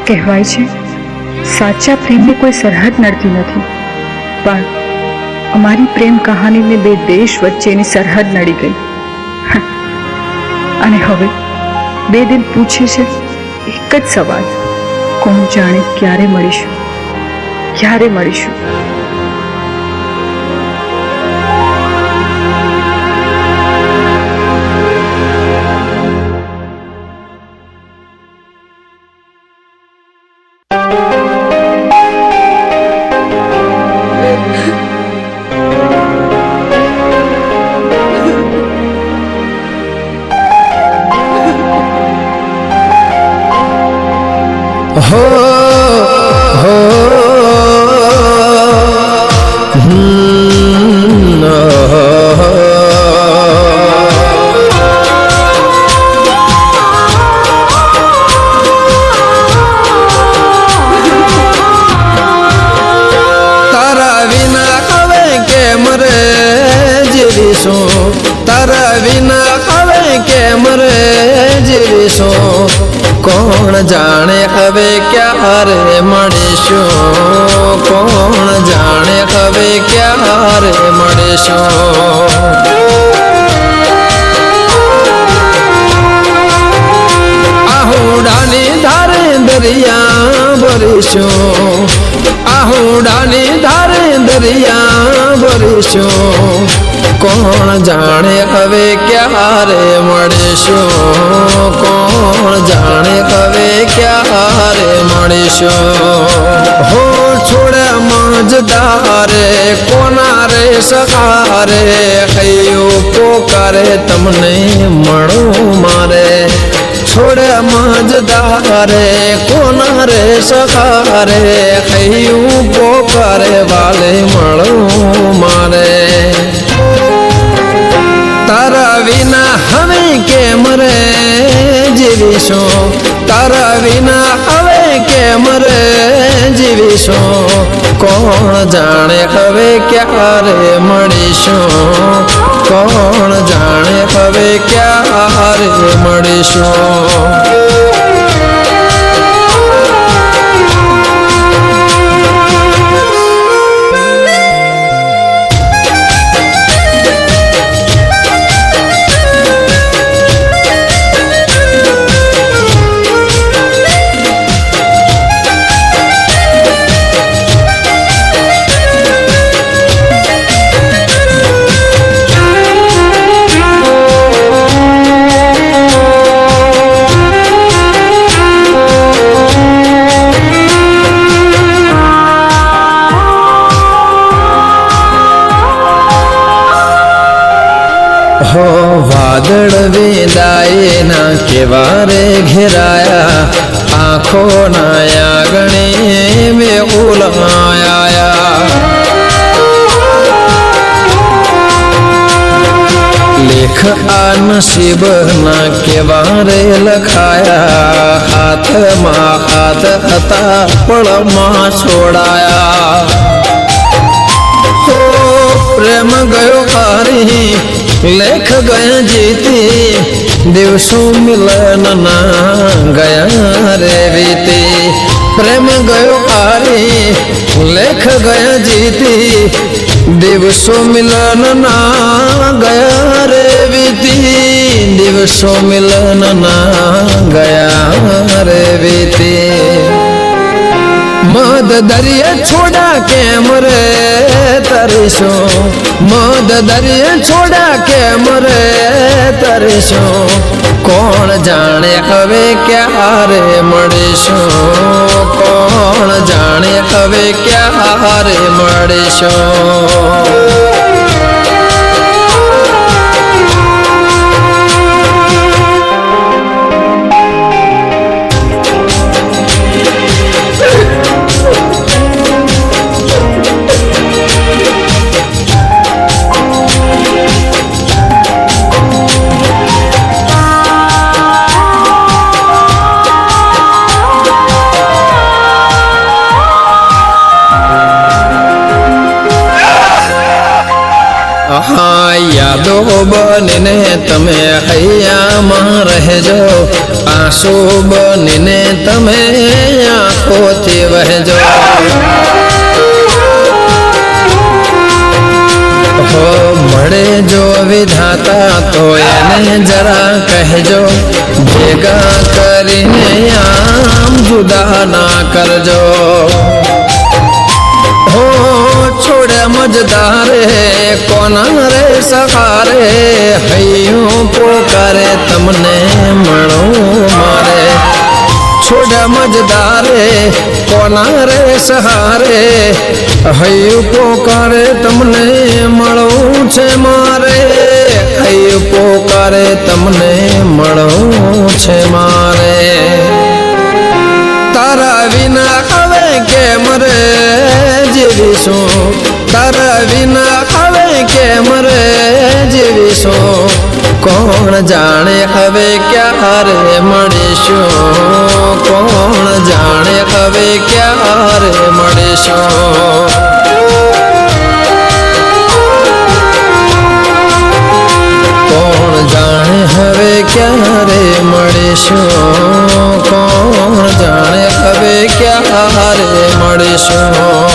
કહેવાય છે સાચા પ્રેમને કોઈ સરહદ નડતી નથી, પણ અમારી પ્રેમ કહાનીને બે દેશ વચ્ચેની સરહદ નડી ગઈ. અને હવે બે દિલ પૂછે છે એક જ સવાલ, કોણ જાણે ક્યારે મળીશું, ક્યારે મળીશું. हो हो तारा विना कवे के मरे जीविसो, तारा विना कवे के मरे जीविसो. કોણ જાણે હવે ક્યારે મળીશું, કોણ જાણે હવે ક્યારે મળીશું. આહુડાની ધારે દરિયા ભરીશું, આહુડાની ધારે દરિયા ભરીશું. કોણ જાણે હવે ક્યારે મળીશું, કોણ જાણે હવે ક્યારે મળીશું. હો છોડે મજદારે કોના રે સહારે, કયું પોકારે તમને મળો મારે. છોડે મજદારે કોના રે સહારે, કયું પોકારે વાલે મળો મારે. તારા વિના હવે કેમ રે જીવીશું, તારા વિના હવે કેમ રે જીવીશું. કોણ જાણે હવે ક્યારે મળીશું, કોણ જાણે હવે ક્યારે મળીશું. हो वादळ वेदाए ना केवारे घेराया, आँखों नाया गणे में उलमाया. लेख आ नसीब ना केवारे लखाया, हाथ माँ हाथ हता पड़ माँ छोड़ाया. हो प्रेम गयो हारी लेख गया जीती, दिवसों मिलन ना गया रे बीती. प्रेम गयो हारी लेख गया जीती, दिवसों मिलन ना गया रे बीती. दिवसों मिलन ना गया रे बीती. मद दरिया छोड़ा के मरे तरिसो, मद दरिया छोड़ा के मरे तरिसो. कोण जाने हवे क्यारे મળીશું, કોણ જાણે હવે ક્યારે મળીશું. हाँ यादो बनीने तमे हૈયામાં રહેજો, આંસુ બનીને તમે કહેજો હો મળે જો વિધાતા તો એને જરા કહેજો ભેગા કરીને આમ જુદા ના કરજો હો છોડે મજદારે કોના રે સહારે હૈયું પોકારે તમને મળો મારે છોડે મજદારે કોના રે સહારે હૈયું પોકારે તમને મળવું છે મારે હૈયું પોકારે તમને મળવું છે મારે તારા વિના આવે કેમ રે જીવીશું તારા વિના આવે કેમ રે જીવીશું કોણ જાણે હવે ક્યારે મળીશું કોણ જાણે હવે ક્યારે મળીશું કોણ જાણે હવે ક્યારે મળીશું કોણ જાણે હવે ક્યારે મળીશું